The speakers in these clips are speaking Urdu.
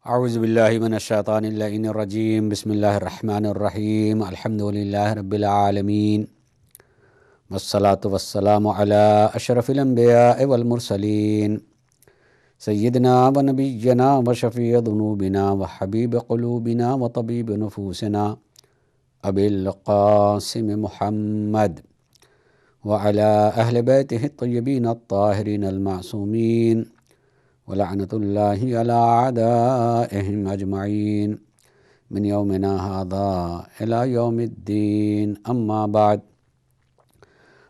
اعوذ باللہ من الشیطان اللعین الرجیم بسم اللہ الرحمن الرحیم الحمد للہ رب العالمین والصلاة والسلام علی اشرف الانبیاء والمرسلین سیدنا و نبینا و شفیع ذنوبنا و حبیب قلوبنا و طبیب نفوسنا ابی القاسم محمد وعلی اہل بیتہ الطیبین الطاہرین المعصومین ولعنة اللہ علی اعدائہم اجمعین من یومنا ھذا الی یوم الدین اما بعد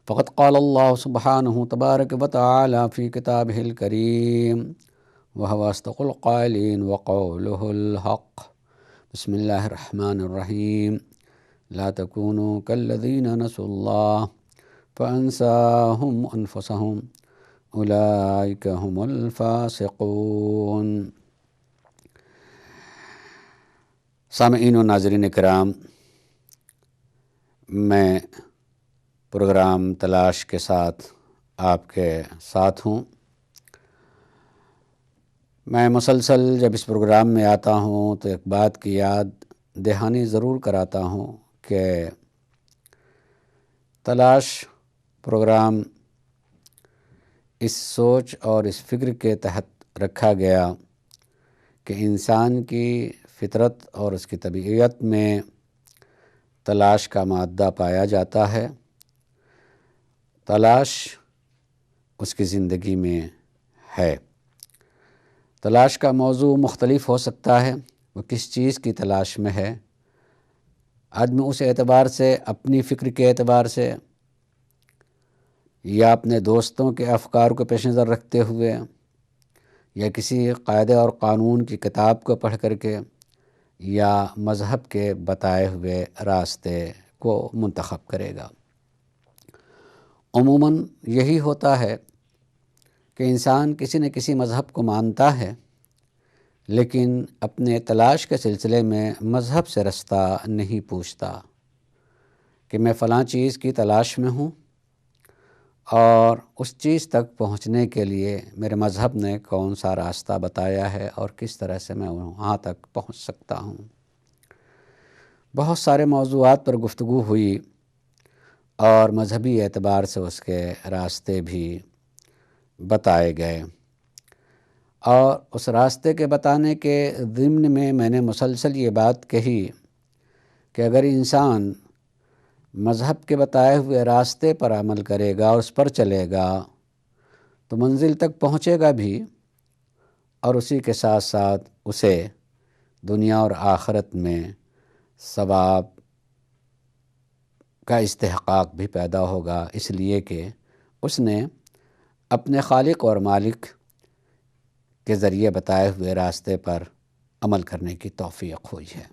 فقد قال اللہ سبحانہ تبارک وتعالی فی کتابہ الکریم وہو اصدق القائلین وقولہ الحق بسم اللہ الرحمن الرحیم لا تکونوا کالذین نسوا اللہ فانساہم انفسہم اولئک هم الفاسقون۔ سامعین و ناظرین کرام، میں پروگرام تلاش کے ساتھ آپ کے ساتھ ہوں۔ میں مسلسل جب اس پروگرام میں آتا ہوں تو ایک بات کی یاد دہانی ضرور کراتا ہوں کہ تلاش پروگرام اس سوچ اور اس فکر کے تحت رکھا گیا کہ انسان کی فطرت اور اس کی طبیعت میں تلاش کا مادہ پایا جاتا ہے۔ تلاش اس کی زندگی میں ہے۔ تلاش کا موضوع مختلف ہو سکتا ہے، وہ کس چیز کی تلاش میں ہے۔ آدمی اس اعتبار سے، اپنی فکر کے اعتبار سے یا اپنے دوستوں کے افکار کو پیش نظر رکھتے ہوئے یا کسی قاعدے اور قانون کی کتاب کو پڑھ کر کے یا مذہب کے بتائے ہوئے راستے کو منتخب کرے گا۔ عموماً یہی ہوتا ہے کہ انسان کسی نہ کسی مذہب کو مانتا ہے، لیکن اپنے تلاش کے سلسلے میں مذہب سے رستہ نہیں پوچھتا کہ میں فلاں چیز کی تلاش میں ہوں اور اس چیز تک پہنچنے کے لیے میرے مذہب نے کون سا راستہ بتایا ہے اور کس طرح سے میں وہاں تک پہنچ سکتا ہوں۔ بہت سارے موضوعات پر گفتگو ہوئی اور مذہبی اعتبار سے اس کے راستے بھی بتائے گئے، اور اس راستے کے بتانے کے ضمن میں نے مسلسل یہ بات کہی کہ اگر انسان مذہب کے بتائے ہوئے راستے پر عمل کرے گا، اس پر چلے گا تو منزل تک پہنچے گا بھی، اور اسی کے ساتھ ساتھ اسے دنیا اور آخرت میں ثواب کا استحقاق بھی پیدا ہوگا، اس لیے کہ اس نے اپنے خالق اور مالک کے ذریعے بتائے ہوئے راستے پر عمل کرنے کی توفیق ہوئی ہے۔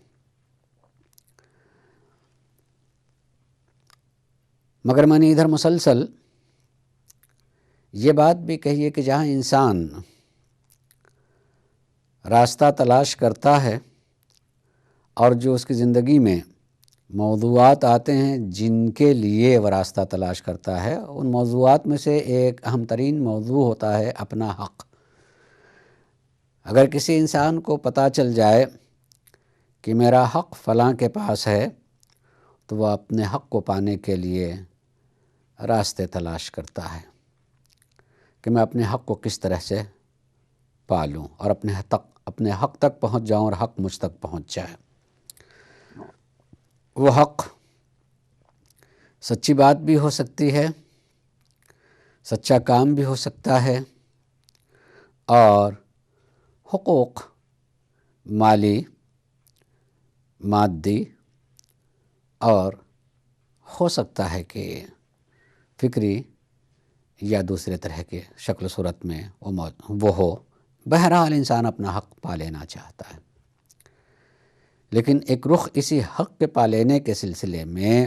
مگر میں نے ادھر مسلسل یہ بات بھی کہی ہے کہ جہاں انسان راستہ تلاش کرتا ہے اور جو اس کی زندگی میں موضوعات آتے ہیں جن کے لیے وہ راستہ تلاش کرتا ہے، ان موضوعات میں سے ایک اہم ترین موضوع ہوتا ہے اپنا حق۔ اگر کسی انسان کو پتہ چل جائے کہ میرا حق فلاں کے پاس ہے تو وہ اپنے حق کو پانے کے لیے راستے تلاش کرتا ہے کہ میں اپنے حق کو کس طرح سے پالوں اور اپنے حق تک پہنچ جاؤں اور حق مجھ تک پہنچ جائے۔ وہ حق سچی بات بھی ہو سکتی ہے، سچا کام بھی ہو سکتا ہے، اور حقوق مالی، مادی، اور ہو سکتا ہے کہ فکری یا دوسرے طرح کے شکل و صورت میں وہ ہو۔ بہرحال انسان اپنا حق پا لینا چاہتا ہے، لیکن ایک رخ اسی حق کے پا لینے کے سلسلے میں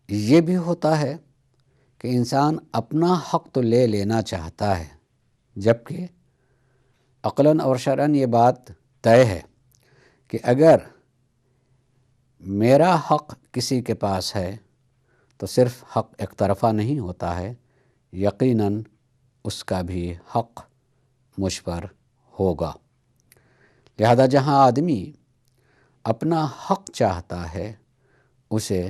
یہ بھی ہوتا ہے کہ انسان اپنا حق تو لے لینا چاہتا ہے، جبکہ عقلاً اور شرعاً یہ بات طے ہے کہ اگر میرا حق کسی کے پاس ہے تو صرف حق ایک طرفہ نہیں ہوتا ہے، یقیناً اس کا بھی حق مجھ پر ہوگا۔ لہذا جہاں آدمی اپنا حق چاہتا ہے اسے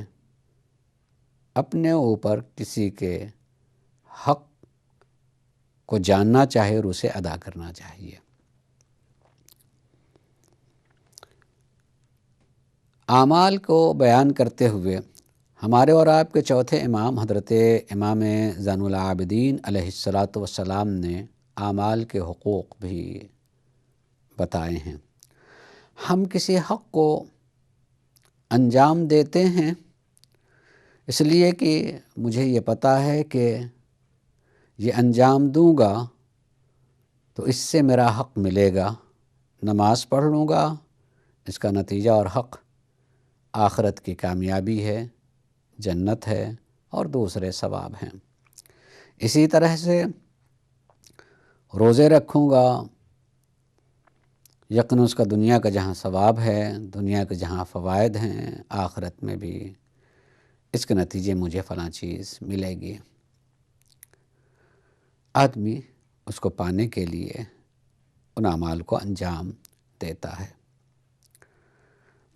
اپنے اوپر کسی کے حق کو جاننا چاہیے اور اسے ادا کرنا چاہیے۔ اعمال کو بیان کرتے ہوئے ہمارے اور آپ کے چوتھے امام حضرت امام زین العابدین علیہ الصلاۃ والسلام نے اعمال کے حقوق بھی بتائے ہیں۔ ہم کسی حق کو انجام دیتے ہیں اس لیے کہ مجھے یہ پتہ ہے کہ یہ انجام دوں گا تو اس سے میرا حق ملے گا، نماز پڑھ لوں گا، اس کا نتیجہ اور حق آخرت کی کامیابی ہے، جنت ہے اور دوسرے ثواب ہیں۔ اسی طرح سے روزے رکھوں گا، یقیناً اس کا دنیا کا جہاں ثواب ہے، دنیا کے جہاں فوائد ہیں، آخرت میں بھی اس کے نتیجے مجھے فلاں چیز ملے گی۔ آدمی اس کو پانے کے لیے ان اعمال کو انجام دیتا ہے۔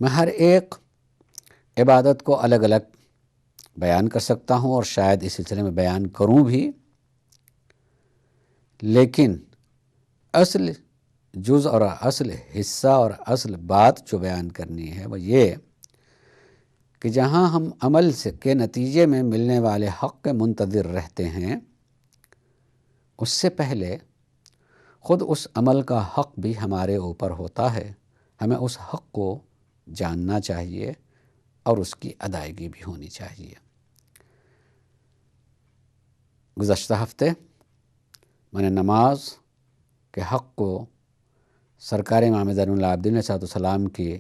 میں ہر ایک عبادت کو الگ الگ بیان کر سکتا ہوں اور شاید اس سلسلے میں بیان کروں بھی، لیکن اصل جز اور اصل حصہ اور اصل بات جو بیان کرنی ہے وہ یہ کہ جہاں ہم عمل کے نتیجے میں ملنے والے حق کے منتظر رہتے ہیں، اس سے پہلے خود اس عمل کا حق بھی ہمارے اوپر ہوتا ہے۔ ہمیں اس حق کو جاننا چاہیے اور اس کی ادائیگی بھی ہونی چاہیے۔ گزشتہ ہفتے میں نے نماز کے حق کو سرکار امام زین العابدین علیہ السلام کی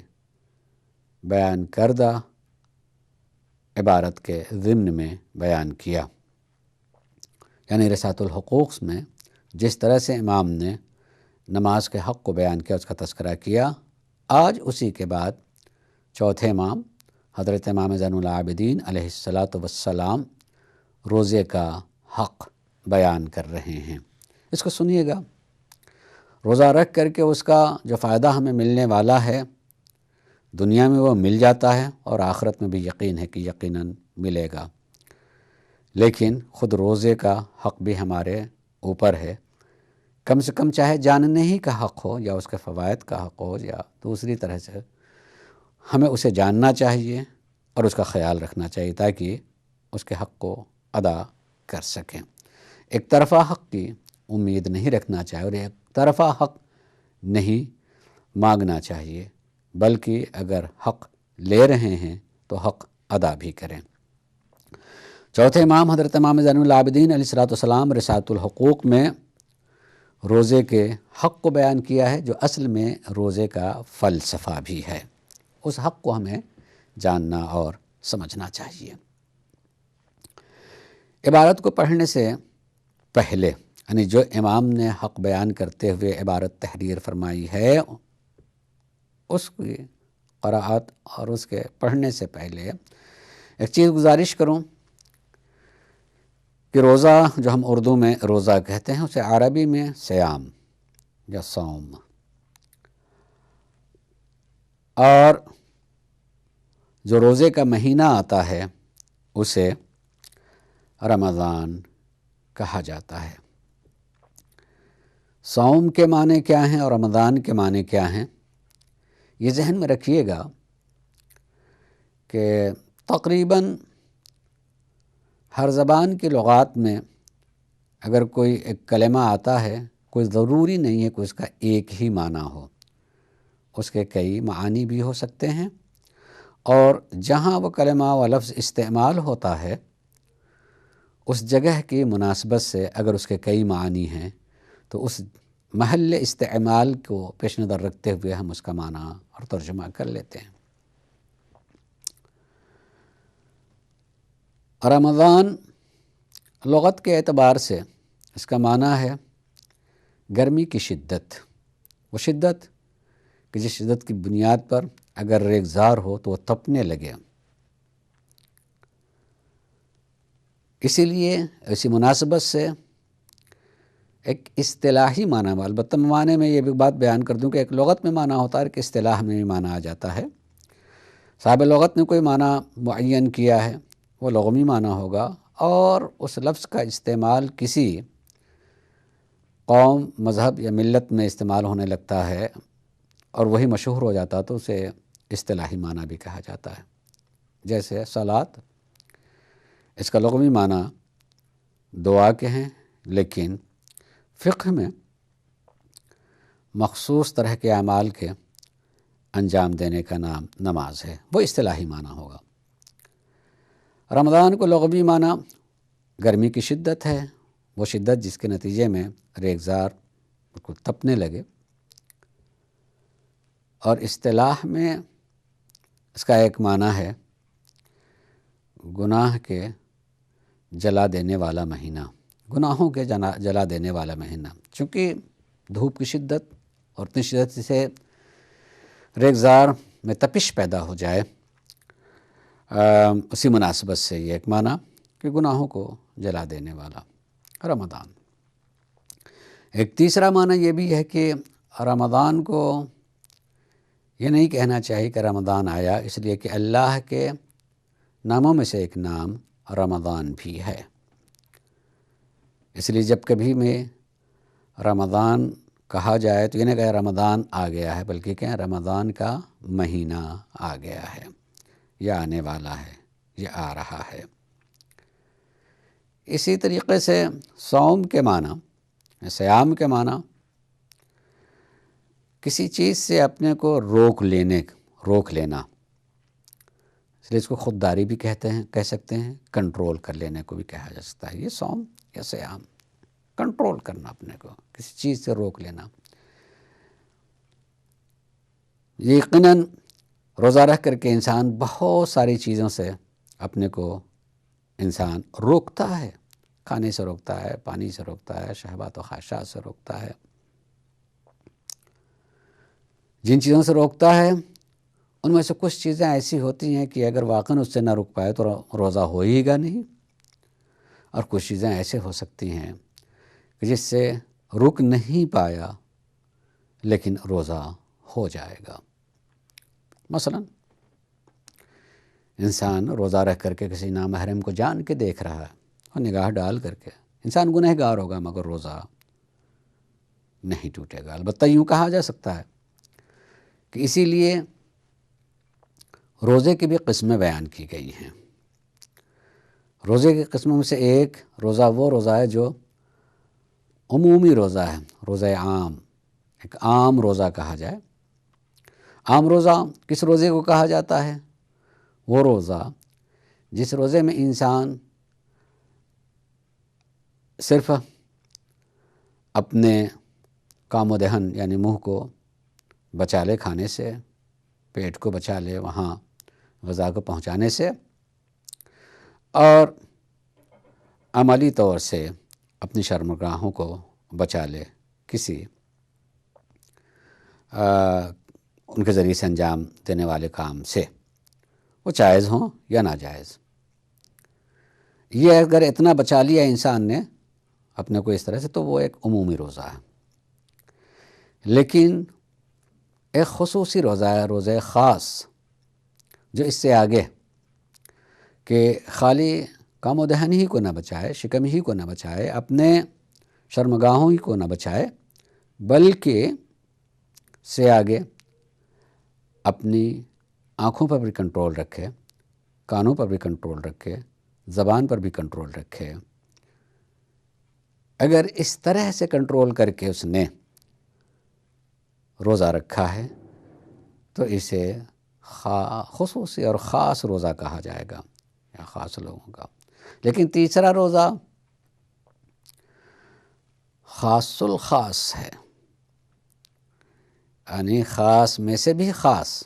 بیان کردہ عبارت کے ضمن میں بیان کیا، یعنی رسالۃ الحقوق میں جس طرح سے امام نے نماز کے حق کو بیان کیا، اس کا تذکرہ کیا۔ آج اسی کے بعد چوتھے امام حضرت امام زین العابدین علیہ الصلاۃ والسلام روزے کا حق بیان کر رہے ہیں۔ اس کو سنیے گا۔ روزہ رکھ کر کے اس کا جو فائدہ ہمیں ملنے والا ہے، دنیا میں وہ مل جاتا ہے اور آخرت میں بھی یقین ہے کہ یقیناً ملے گا، لیکن خود روزے کا حق بھی ہمارے اوپر ہے۔ کم سے کم چاہے جاننے ہی کا حق ہو یا اس کے فوائد کا حق ہو یا دوسری طرح سے، ہمیں اسے جاننا چاہیے اور اس کا خیال رکھنا چاہیے تاکہ اس کے حق کو ادا کر سکیں۔ ایک طرفہ حق کی امید نہیں رکھنا چاہیے اور ایک طرفہ حق نہیں مانگنا چاہیے، بلکہ اگر حق لے رہے ہیں تو حق ادا بھی کریں۔ چوتھے امام حضرت امام زین العابدین علیہ السلام رسالۃ الحقوق میں روزے کے حق کو بیان کیا ہے، جو اصل میں روزے کا فلسفہ بھی ہے۔ اس حق کو ہمیں جاننا اور سمجھنا چاہیے۔ عبارت کو پڑھنے سے پہلے، یعنی جو امام نے حق بیان کرتے ہوئے عبارت تحریر فرمائی ہے، اس کی قرأت اور اس کے پڑھنے سے پہلے ایک چیز گزارش کروں کہ روزہ جو ہم اردو میں روزہ کہتے ہیں، اسے عربی میں سیام یا صوم اور جو روزے کا مہینہ آتا ہے اسے رمضان کہا جاتا ہے۔ صوم کے معنی کیا ہیں اور رمضان کے معنی کیا ہیں، یہ ذہن میں رکھیے گا کہ تقریباً ہر زبان کی لغات میں اگر کوئی ایک کلمہ آتا ہے، کوئی ضروری نہیں ہے کہ اس کا ایک ہی معنی ہو، اس کے کئی معانی بھی ہو سکتے ہیں، اور جہاں وہ کلمہ و لفظ استعمال ہوتا ہے اس جگہ کی مناسبت سے اگر اس کے کئی معانی ہیں تو اس محل استعمال کو پیش نظر رکھتے ہوئے ہم اس کا معنی اور ترجمہ کر لیتے ہیں۔ رمضان لغت کے اعتبار سے اس کا معنی ہے گرمی کی شدت، وہ شدت کہ جس شدت کی بنیاد پر اگر ریگزار ہو تو وہ تپنے لگے۔ اسی لیے اسی مناسبت سے ایک اصطلاحی معنی میں، البتہ معنی میں یہ بھی بات بیان کر دوں کہ ایک لغت میں معنی ہوتا ہے، ایک اصطلاح میں بھی معنی آ جاتا ہے۔ صاحب لغت نے کوئی معنی معین کیا ہے، وہ لغوی معنی ہوگا، اور اس لفظ کا استعمال کسی قوم، مذہب یا ملت میں استعمال ہونے لگتا ہے اور وہی مشہور ہو جاتا ہے تو اسے اصطلاحی معنی بھی کہا جاتا ہے۔ جیسے صلاۃ، اس کا لغوی معنی دعا کے ہیں، لیکن فقہ میں مخصوص طرح کے اعمال کے انجام دینے کا نام نماز ہے، وہ اصطلاحی معنی ہوگا۔ رمضان کو لغوی معنی گرمی کی شدت ہے، وہ شدت جس کے نتیجے میں ریگزار بالکل تپنے لگے، اور اصطلاح میں اس کا ایک معنی ہے گناہ کے جلا دینے والا مہینہ، گناہوں کے جلا دینے والا مہینہ، چونکہ دھوپ کی شدت اور اتنی شدت سے ریگزار میں تپش پیدا ہو جائے، اسی مناسبت سے یہ ایک معنی کہ گناہوں کو جلا دینے والا رمضان۔ ایک تیسرا معنی یہ بھی ہے کہ رمضان کو یہ نہیں کہنا چاہیے کہ رمضان آیا، اس لیے کہ اللہ کے ناموں میں سے ایک نام رمضان بھی ہے، اس لیے جب کبھی میں رمضان کہا جائے تو یہ نہیں کہ رمضان آ گیا ہے، بلکہ کہ رمضان کا مہینہ آ گیا ہے، یا آنے والا ہے، یا آ رہا ہے۔ اسی طریقے سے صوم کے معنی، صیام کے معنی کسی چیز سے اپنے کو روک لینا، اس لیے اس کو خودداری بھی کہہ سکتے ہیں، کنٹرول کر لینے کو بھی کہا جا سکتا ہے۔ یہ صوم یا صیام، کنٹرول کرنا، اپنے کو کسی چیز سے روک لینا۔ یقیناً روزہ رکھ کر کے انسان بہت ساری چیزوں سے اپنے کو انسان روکتا ہے، کھانے سے روکتا ہے، پانی سے روکتا ہے، شہوات و خواہشات سے روکتا ہے۔ جن چیزوں سے روکتا ہے ان میں سے کچھ چیزیں ایسی ہوتی ہیں کہ اگر واقعاً اس سے نہ رک پائے تو روزہ ہو ہی گا نہیں، اور کچھ چیزیں ایسے ہو سکتی ہیں کہ جس سے رک نہیں پایا لیکن روزہ ہو جائے گا۔ مثلا انسان روزہ رکھ کر کے کسی نامحرم کو جان کے دیکھ رہا ہے اور نگاہ ڈال کر کے، انسان گنہگار ہوگا مگر روزہ نہیں ٹوٹے گا۔ البتہ یوں کہا جا سکتا ہے کہ اسی لیے روزے کی بھی قسمیں بیان کی گئی ہیں۔ روزے کی قسموں میں سے ایک روزہ وہ روزہ ہے جو عمومی روزہ ہے، روزہ عام، ایک عام روزہ کہا جائے۔ عام روزہ کس روزے کو کہا جاتا ہے؟ وہ روزہ جس روزے میں انسان صرف اپنے کام و دہن یعنی منہ کو بچا لے کھانے سے، پیٹ کو بچا لے وہاں غذا کو پہنچانے سے، اور عملی طور سے اپنی شرمگاہوں کو بچا لے کسی ان کے ذریعے سے انجام دینے والے کام سے، وہ جائز ہوں یا ناجائز۔ یہ اگر اتنا بچا لیا انسان نے اپنے کو اس طرح سے تو وہ ایک عمومی روزہ ہے۔ لیکن ایک خصوصی روزہ ہے، روزہ خاص، جو اس سے آگے کہ خالی کام و دہن ہی کو نہ بچائے، شکم ہی کو نہ بچائے، اپنے شرمگاہوں ہی کو نہ بچائے، بلکہ سے آگے اپنی آنکھوں پر بھی کنٹرول رکھے، کانوں پر بھی کنٹرول رکھے، زبان پر بھی کنٹرول رکھے۔ اگر اس طرح سے کنٹرول کر کے اس نے روزہ رکھا ہے تو اسے خصوصی اور خاص روزہ کہا جائے گا، یا خاص لوگوں کا۔ لیکن تیسرا روزہ خاص الخاص ہے، یعنی خاص میں سے بھی خاص۔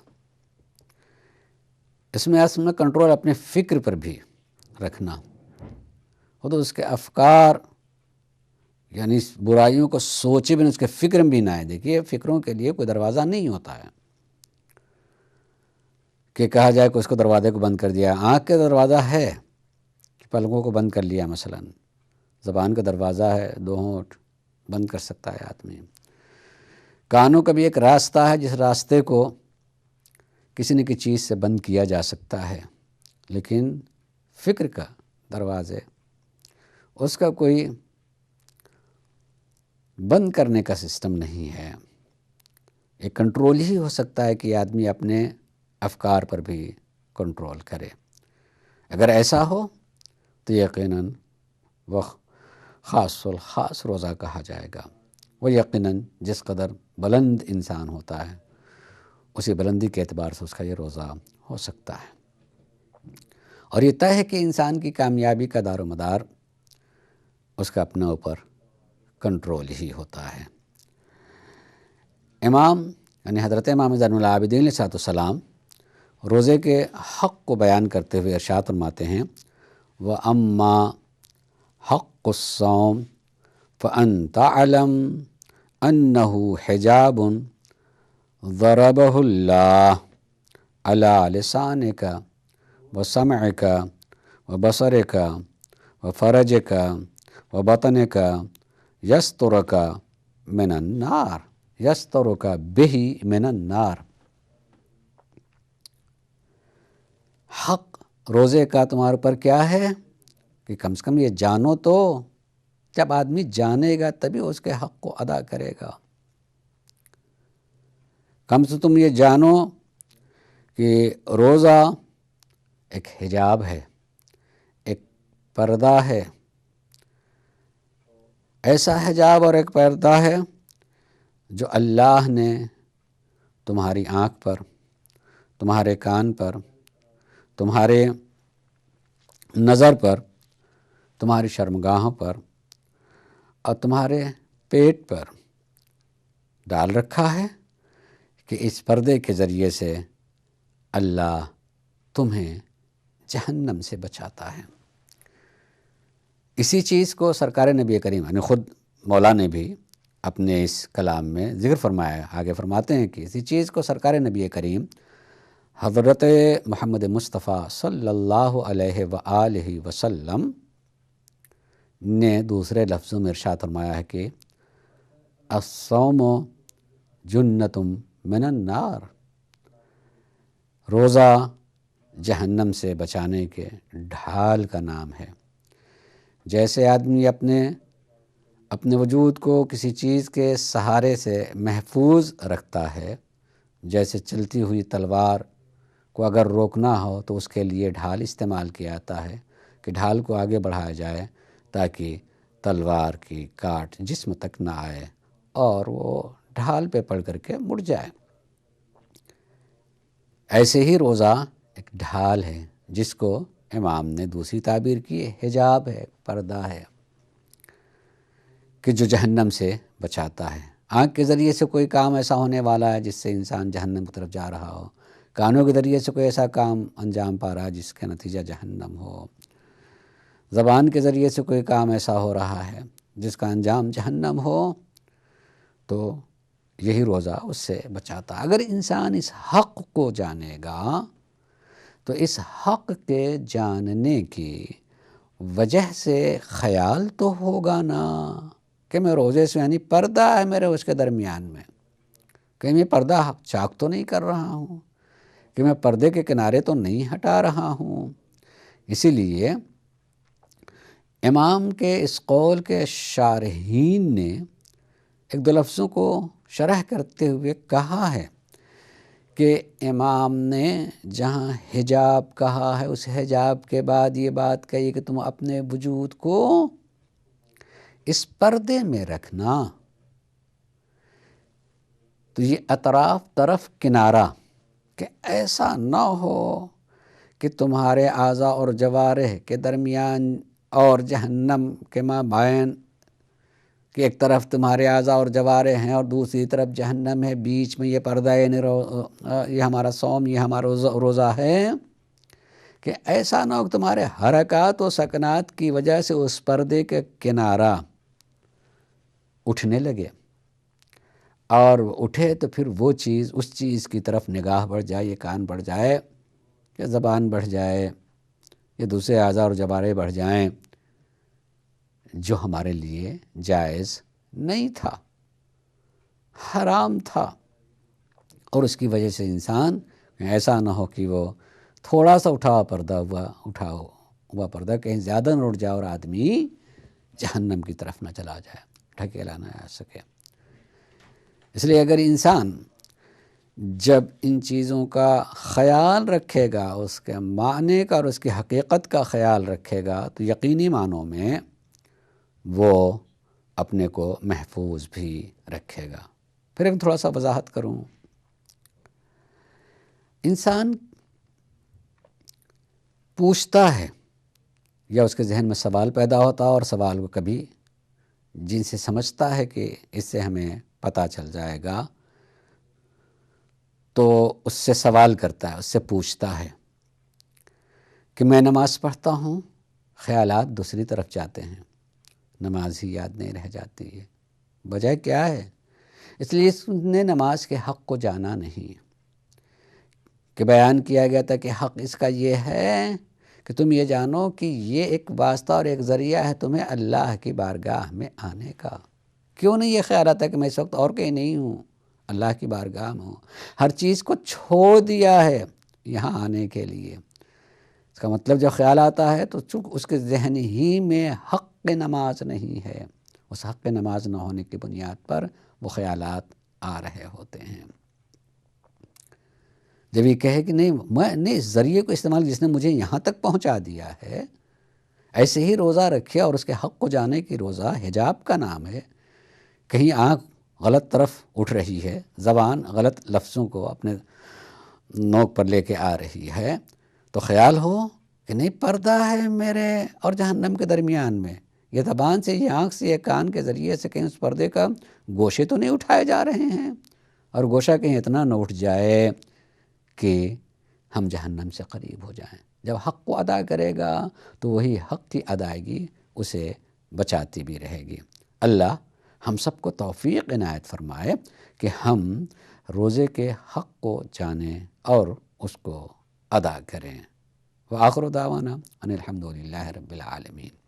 اس میں اصل میں کنٹرول اپنے فکر پر بھی رکھنا، وہ تو اس کے افکار یعنی برائیوں کو سوچے بھی، اس کے فکر بھی نہ آئے۔ دیکھیے فکروں کے لیے کوئی دروازہ نہیں ہوتا ہے کہ کہا جائے کہ اس کو دروازے کو بند کر دیا۔ آنکھ کا دروازہ ہے کہ پلکوں کو بند کر لیا مثلا، زبان کا دروازہ ہے، دو ہونٹ بند کر سکتا ہے آدمی۔ کانوں کا بھی ایک راستہ ہے جس راستے کو کسی نہ کسی چیز سے بند کیا جا سکتا ہے، لیکن فکر کا دروازے اس کا کوئی بند کرنے کا سسٹم نہیں ہے۔ ایک کنٹرول ہی ہو سکتا ہے کہ آدمی اپنے افکار پر بھی کنٹرول کرے۔ اگر ایسا ہو تو یقیناً وہ خاص الخاص روزہ کہا جائے گا۔ وہ یقیناً جس قدر بلند انسان ہوتا ہے اسی بلندی کے اعتبار سے اس کا یہ روزہ ہو سکتا ہے۔ اور یہ طے ہے کہ انسان کی کامیابی کا دار و مدار اس کا اپنے اوپر کنٹرول ہی ہوتا ہے۔ امام یعنی حضرت امام زین العابدین علیہ السلام روزے کے حق کو بیان کرتے ہوئے ارشاد فرماتے ہیں، وَأَمَّا حَقُّ الصَّوْمِ فَأَن تَعْلَمْ أَنَّهُ حِجَابٌ ضَرَبَهُ اللَّهُ عَلَى لِسَانِكَ وَسَمْعِكَ وَبَصَرِكَ وَفَرْجِكَ وَبَطْنِكَ يَسْتُرُكَ مِنَ النَّارِ يَسْتُرُكَ بِهِ مِنَ النَّارِ۔ حق روزے کا تمہارے پر کیا ہے کہ کم سے کم یہ جانو تو، جب آدمی جانے گا تبھی اس کے حق کو ادا کرے گا۔ کم سے تم یہ جانو کہ روزہ ایک حجاب ہے، ایک پردہ ہے، ایسا حجاب اور ایک پردہ ہے جو اللہ نے تمہاری آنکھ پر، تمہارے کان پر، تمہارے نظر پر، تمہاری شرمگاہوں پر اور تمہارے پیٹ پر ڈال رکھا ہے کہ اس پردے کے ذریعے سے اللہ تمہیں جہنم سے بچاتا ہے۔ اسی چیز کو سرکار نبی کریم یعنی خود مولا نے بھی اپنے اس کلام میں ذکر فرمایا ہے۔ آگے فرماتے ہیں کہ اسی چیز کو سرکار نبی کریم حضرت محمد مصطفیٰ صلی اللہ علیہ وآلہ وسلم نے دوسرے لفظوں میں ارشاد فرمایا ہے کہ الصوم جنۃ من النار، روزہ جہنم سے بچانے کے ڈھال کا نام ہے۔ جیسے آدمی اپنے وجود کو کسی چیز کے سہارے سے محفوظ رکھتا ہے، جیسے چلتی ہوئی تلوار کو اگر روکنا ہو تو اس کے لیے ڈھال استعمال کیا جاتا ہے کہ ڈھال کو آگے بڑھایا جائے تاکہ تلوار کی کاٹ جسم تک نہ آئے اور وہ ڈھال پہ پڑ کر کے مڑ جائے۔ ایسے ہی روزہ ایک ڈھال ہے جس کو امام نے دوسری تعبیر کی حجاب ہے، پردہ ہے کہ جو جہنم سے بچاتا ہے۔ آنکھ کے ذریعے سے کوئی کام ایسا ہونے والا ہے جس سے انسان جہنم کی طرف جا رہا ہو، کانوں کے ذریعے سے کوئی ایسا کام انجام پا رہا ہے جس کا نتیجہ جہنم ہو، زبان کے ذریعے سے کوئی کام ایسا ہو رہا ہے جس کا انجام جہنم ہو، تو یہی روزہ اس سے بچاتا۔ اگر انسان اس حق کو جانے گا تو اس حق کے جاننے کی وجہ سے خیال تو ہوگا نا کہ میں روزے سے یعنی پردہ ہے میرے اس کے درمیان میں، کہیں میں پردہ چاک تو نہیں کر رہا ہوں، کہ میں پردے کے کنارے تو نہیں ہٹا رہا ہوں۔ اسی لیے امام کے اس قول کے شارحین نے ایک دو لفظوں کو شرح کرتے ہوئے کہا ہے کہ امام نے جہاں حجاب کہا ہے اس حجاب کے بعد یہ بات کہی کہ تم اپنے وجود کو اس پردے میں رکھنا، تو یہ اطراف طرف کنارہ کہ ایسا نہ ہو کہ تمہارے اعضاء اور جوارح کے درمیان اور جہنم کے مابین کہ ایک طرف تمہارے اعضاء اور جوارح ہیں اور دوسری طرف جہنم ہے، بیچ میں یہ پردہ یہ ہمارا صوم، یہ ہمارا روزہ ہے، کہ ایسا نہ ہو کہ تمہارے حرکات و سکنات کی وجہ سے اس پردے کے کنارہ اٹھنے لگے، اور اٹھے تو پھر وہ چیز اس چیز کی طرف نگاہ بڑھ جائے، یہ کان بڑھ جائے، یہ زبان بڑھ جائے، یہ دوسرے اعضاء اور جوارح بڑھ جائیں جو ہمارے لیے جائز نہیں تھا، حرام تھا، اور اس کی وجہ سے انسان ایسا نہ ہو کہ وہ تھوڑا سا اٹھا ہوا پردہ کہیں زیادہ نہ اٹھ جائے اور آدمی جہنم کی طرف نہ چلا جائے، ڈھکیلا نہ آ سکے۔ اس لیے اگر انسان جب ان چیزوں کا خیال رکھے گا، اس کے معنی کا اور اس کی حقیقت کا خیال رکھے گا، تو یقینی معنوں میں وہ اپنے کو محفوظ بھی رکھے گا۔ پھر ایک تھوڑا سا وضاحت کروں۔ انسان پوچھتا ہے یا اس کے ذہن میں سوال پیدا ہوتا ہے، اور سوال کو کبھی جن سے سمجھتا ہے کہ اس سے ہمیں پتہ چل جائے گا تو اس سے سوال کرتا ہے، اس سے پوچھتا ہے کہ میں نماز پڑھتا ہوں، خیالات دوسری طرف جاتے ہیں، نماز ہی یاد نہیں رہ جاتی ہے، وجہ کیا ہے؟ اس لیے اس نے نماز کے حق کو جانا نہیں، کہ بیان کیا گیا تھا کہ حق اس کا یہ ہے کہ تم یہ جانو کہ یہ ایک واسطہ اور ایک ذریعہ ہے تمہیں اللہ کی بارگاہ میں آنے کا۔ کیوں نہیں یہ خیال آتا کہ میں اس وقت اور کہیں نہیں ہوں، اللہ کی بارگاہ میں ہوں، ہر چیز کو چھوڑ دیا ہے یہاں آنے کے لیے۔ اس کا مطلب جب خیال آتا ہے تو چونکہ اس کے ذہن ہی میں حق نماز نہیں ہے، اس حق نماز نہ ہونے کی بنیاد پر وہ خیالات آ رہے ہوتے ہیں۔ جب یہ کہے کہ نہیں، میں نے اس ذریعے کو استعمال جس نے مجھے یہاں تک پہنچا دیا ہے، ایسے ہی روزہ رکھے اور اس کے حق کو جانے کی روزہ حجاب کا نام ہے۔ کہیں آنکھ غلط طرف اٹھ رہی ہے، زبان غلط لفظوں کو اپنے نوک پر لے کے آ رہی ہے، تو خیال ہو کہ نہیں، پردہ ہے میرے اور جہنم کے درمیان میں، یہ زبان سے، یہ آنکھ سے، یہ کان کے ذریعے سے کہیں اس پردے کا گوشے تو نہیں اٹھائے جا رہے ہیں، اور گوشہ کہیں اتنا نہ اٹھ جائے کہ ہم جہنم سے قریب ہو جائیں۔ جب حق کو ادا کرے گا تو وہی حق کی ادائیگی اسے بچاتی بھی رہے گی۔ اللہ ہم سب کو توفیق عنایت فرمائے کہ ہم روزے کے حق کو جانیں اور اس کو ادا کریں۔ وآخر دعوانا ان الحمد للہ رب العالمین۔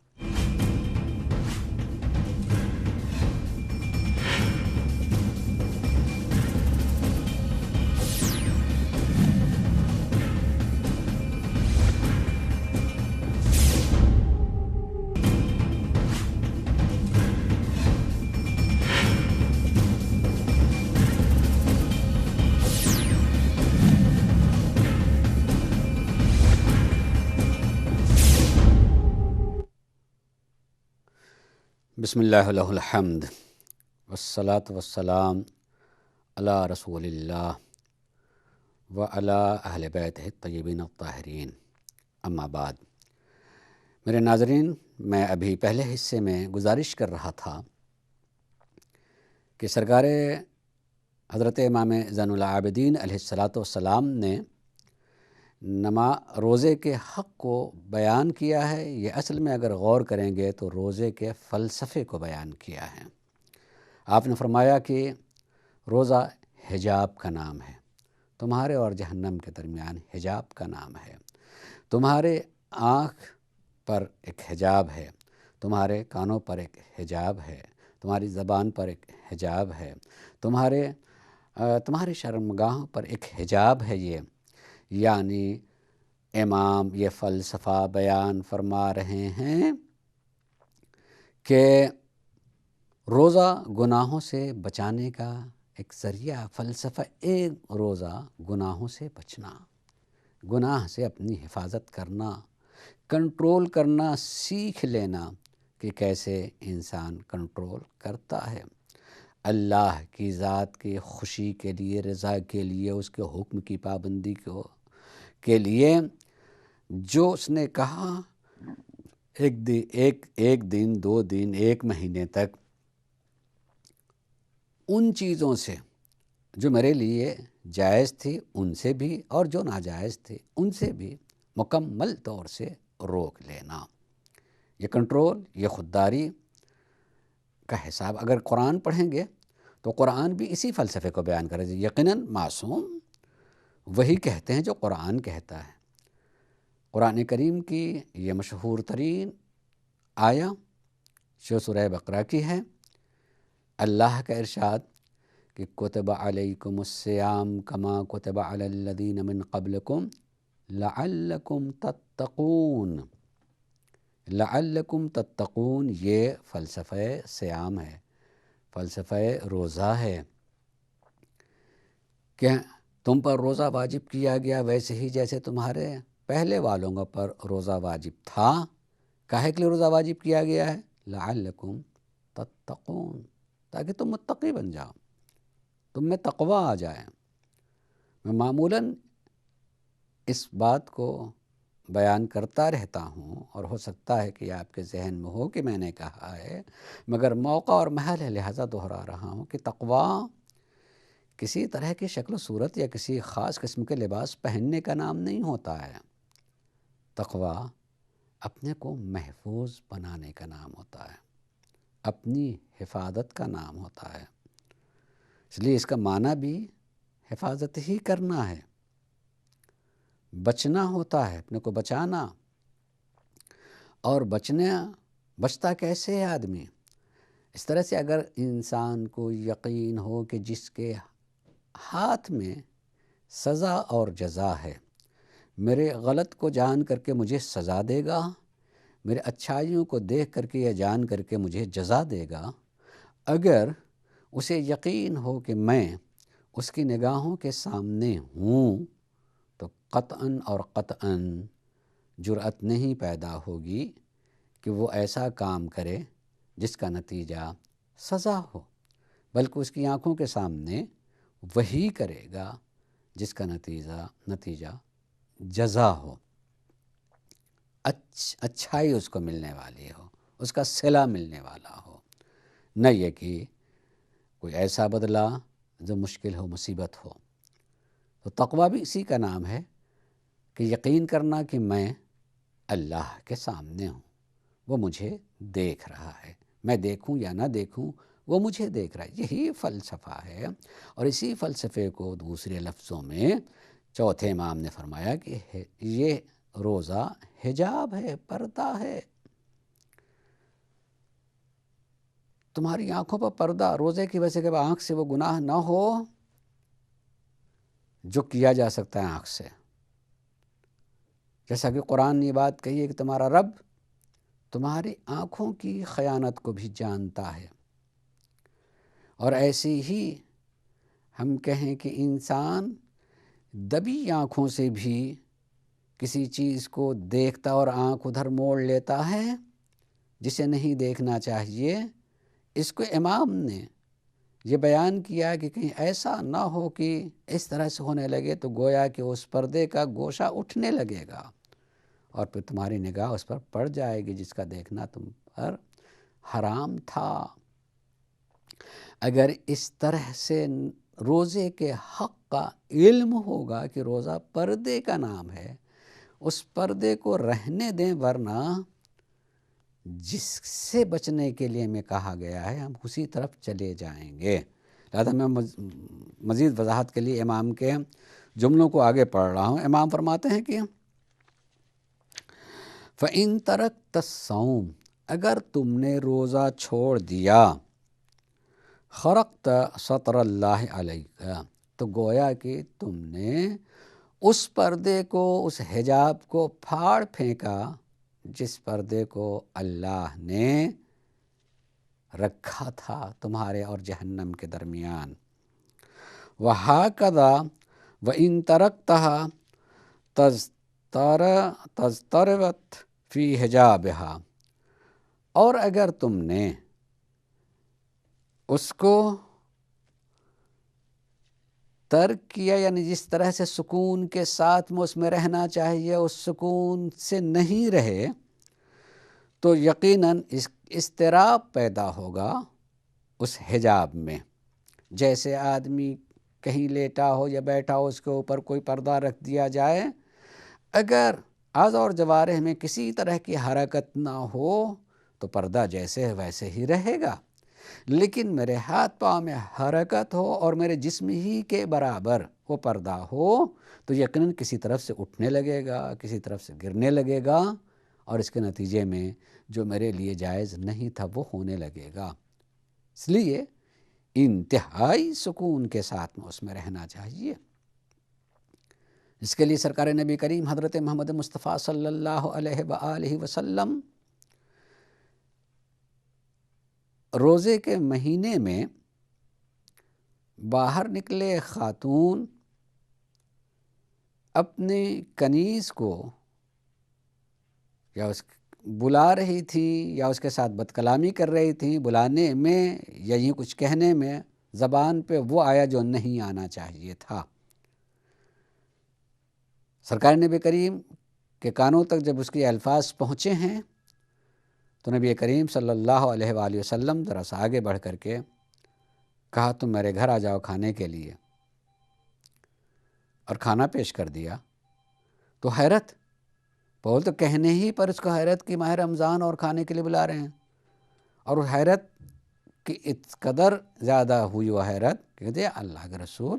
بسم اللہ لہ الحمد والصلاة والسلام علی رسول اللہ وعلی اہل بیتہ الطیبین الطاہرین، اما بعد۔ میرے ناظرین، میں ابھی پہلے حصے میں گزارش کر رہا تھا کہ سرکار حضرت امام زین العابدین علیہ الصلاۃ والسلام نے روزے کے حق کو بیان کیا ہے۔ یہ اصل میں اگر غور کریں گے تو روزے کے فلسفے کو بیان کیا ہے۔ آپ نے فرمایا کہ روزہ حجاب کا نام ہے، تمہارے اور جہنم کے درمیان حجاب کا نام ہے۔ تمہارے آنکھ پر ایک حجاب ہے، تمہارے کانوں پر ایک حجاب ہے، تمہاری زبان پر ایک حجاب ہے، تمہارے شرمگاہوں پر ایک حجاب ہے۔ یہ یعنی امام یہ فلسفہ بیان فرما رہے ہیں کہ روزہ گناہوں سے بچانے کا ایک ذریعہ، فلسفہ ایک روزہ گناہوں سے بچنا، گناہ سے اپنی حفاظت کرنا، کنٹرول کرنا سیکھ لینا کہ کیسے انسان کنٹرول کرتا ہے اللہ کی ذات کی خوشی کے لیے، رضا کے لیے، اس کے حکم کی پابندی کے لیے۔ جو اس نے کہا ایک دن، 2 دن، 1 مہینے تک ان چیزوں سے جو میرے لیے جائز تھی ان سے بھی، اور جو ناجائز تھی ان سے بھی مکمل طور سے روک لینا۔ یہ کنٹرول، یہ خودداری کا حساب اگر قرآن پڑھیں گے تو قرآن بھی اسی فلسفے کو بیان کرے۔ یقیناً معصوم وہی کہتے ہیں جو قرآن کہتا ہے۔ قرآن کریم کی یہ مشہور ترین آیہ جو سورہ بقرہ کی ہے اللہ کا ارشاد کہ کتب علیکم الصیام کما کتب علی الذین من قبلکم لعلکم تتقون۔ لعلکم تتقون یہ فلسفہ صیام ہے، فلسفہ روزہ ہے کہ تم پر روزہ واجب کیا گیا ویسے ہی جیسے تمہارے پہلے والوں پر روزہ واجب تھا۔ کاہے کے لیے روزہ واجب کیا گیا ہے؟ لعلکم تتقون، تاکہ تم متقی بن جاؤ، تم میں تقوی آ جائے۔ میں معمولاً اس بات کو بیان کرتا رہتا ہوں، اور ہو سکتا ہے کہ آپ کے ذہن میں ہو کہ میں نے کہا ہے، مگر موقع اور محل ہے لہذا دہرا رہا ہوں کہ تقوی کسی طرح کی شکل و صورت یا کسی خاص قسم کے لباس پہننے کا نام نہیں ہوتا ہے۔ تقوی اپنے کو محفوظ بنانے کا نام ہوتا ہے، اپنی حفاظت کا نام ہوتا ہے۔ اس لیے اس کا معنی بھی حفاظت ہی کرنا ہے، بچنا ہوتا ہے، اپنے کو بچانا۔ اور بچتا کیسے ہے آدمی؟ اس طرح سے اگر انسان کو یقین ہو کہ جس کے ہاتھ میں سزا اور جزا ہے، میرے غلط کو جان کر کے مجھے سزا دے گا، میرے اچھائیوں کو دیکھ کر کے یا جان کر کے مجھے جزا دے گا، اگر اسے یقین ہو کہ میں اس کی نگاہوں کے سامنے ہوں، تو قطعاً اور قطعاً جرأت نہیں پیدا ہوگی کہ وہ ایسا کام کرے جس کا نتیجہ سزا ہو، بلکہ اس کی آنکھوں کے سامنے وہی کرے گا جس کا نتیجہ جزا ہو، اچھائی اس کو ملنے والی ہو، اس کا صلہ ملنے والا ہو، نہ یہ کہ کوئی ایسا بدلہ جو مشکل ہو، مصیبت ہو۔ تو تقویٰ بھی اسی کا نام ہے کہ یقین کرنا کہ میں اللہ کے سامنے ہوں، وہ مجھے دیکھ رہا ہے، میں دیکھوں یا نہ دیکھوں وہ مجھے دیکھ رہا ہے۔ یہی فلسفہ ہے، اور اسی فلسفے کو دوسرے لفظوں میں چوتھے امام نے فرمایا کہ یہ روزہ حجاب ہے، پردہ ہے۔ تمہاری آنکھوں پر پردہ، روزے کی وجہ سے کہ آنکھ سے وہ گناہ نہ ہو جو کیا جا سکتا ہے آنکھ سے، جیسا کہ قرآن نے یہ بات کہی ہے کہ تمہارا رب تمہاری آنکھوں کی خیانت کو بھی جانتا ہے۔ اور ایسے ہی ہم کہیں کہ انسان دبی آنکھوں سے بھی کسی چیز کو دیکھتا اور آنکھ ادھر موڑ لیتا ہے جسے نہیں دیکھنا چاہیے۔ اس کو امام نے یہ بیان کیا کہ کہیں ایسا نہ ہو کہ اس طرح سے ہونے لگے تو گویا کہ اس پردے کا گوشہ اٹھنے لگے گا، اور پھر تمہاری نگاہ اس پر پڑ جائے گی جس کا دیکھنا تم پر حرام تھا۔ اگر اس طرح سے روزے کے حق کا علم ہوگا کہ روزہ پردے کا نام ہے، اس پردے کو رہنے دیں، ورنہ جس سے بچنے کے لیے ہمیں کہا گیا ہے ہم اسی طرف چلے جائیں گے۔ لہذا میں مزید وضاحت کے لیے امام کے جملوں کو آگے پڑھ رہا ہوں۔ امام فرماتے ہیں کہ فَإِن تَرَكْتَ الصَّوْمَ، اگر تم نے روزہ چھوڑ دیا، خرقت سطر اللہ علیک، تو گویا کہ تم نے اس پردے کو، اس حجاب کو پھاڑ پھینکا جس پردے کو اللہ نے رکھا تھا تمہارے اور جہنم کے درمیان۔ وَهَكَذَا وَإِن تَرَكْتَهَا تَزْتَرَبَتْ فِي حِجَابِهَا، اور اگر تم نے اس کو ترک کیا، یعنی جس طرح سے سکون کے ساتھ میں اس میں رہنا چاہیے اس سکون سے نہیں رہے، تو یقیناً اضطراب پیدا ہوگا اس حجاب میں۔ جیسے آدمی کہیں لیٹا ہو یا بیٹھا ہو، اس کے اوپر کوئی پردہ رکھ دیا جائے، اگر اعضاء اور جوارح میں کسی طرح کی حرکت نہ ہو تو پردہ جیسے ہے ویسے ہی رہے گا، لیکن میرے ہاتھ پاؤں میں حرکت ہو اور میرے جسم ہی کے برابر وہ پردہ ہو تو یقیناً کسی طرف سے اٹھنے لگے گا، کسی طرف سے گرنے لگے گا، اور اس کے نتیجے میں جو میرے لیے جائز نہیں تھا وہ ہونے لگے گا۔ اس لیے انتہائی سکون کے ساتھ میں اس میں رہنا چاہیے۔ اس کے لیے سرکار نبی کریم حضرت محمد مصطفیٰ صلی اللہ علیہ وآلہ وسلم روزے کے مہینے میں باہر نکلے خاتون اپنے کنیز کو یا بلا رہی تھی یا اس کے ساتھ بد کلامی کر رہی تھی، بلانے میں یا یوں کچھ کہنے میں زبان پہ وہ آیا جو نہیں آنا چاہیے تھا۔ سرکار نبی کریم کے کانوں تک جب اس کے الفاظ پہنچے ہیں تو نبی کریم صلی اللہ علیہ وآلہ وسلم ذرا سا آگے بڑھ کر کے کہا تم میرے گھر آ جاؤ کھانے کے لیے، اور کھانا پیش کر دیا۔ تو حیرت، بول تو کہنے ہی پر اس کو حیرت کہ ماہ رمضان اور کھانے کے لیے بلا رہے ہیں، اور حیرت کہ اس قدر زیادہ ہوئی وہ حیرت کہ کہتے اللہ کے رسول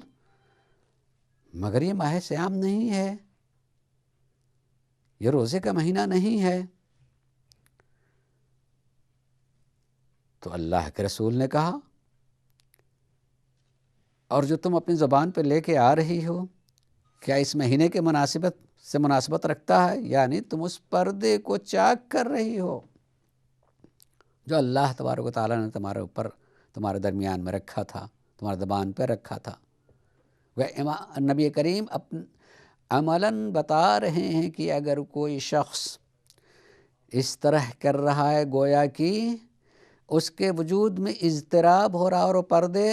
مگر یہ ماہ صیام نہیں ہے، یہ روزے کا مہینہ نہیں ہے۔ تو اللہ کے رسول نے کہا اور جو تم اپنی زبان پہ لے کے آ رہی ہو کیا اس مہینے کے مناسبت رکھتا ہے؟ یعنی تم اس پردے کو چاک کر رہی ہو جو اللہ تبارک و تعالیٰ نے تمہارے اوپر، تمہارے درمیان میں رکھا تھا، تمہاری زبان پہ رکھا تھا۔ وہ نبی کریم عملاً بتا رہے ہیں کہ اگر کوئی شخص اس طرح کر رہا ہے گویا کہ اس کے وجود میں اضطراب ہو رہا اور وہ پردے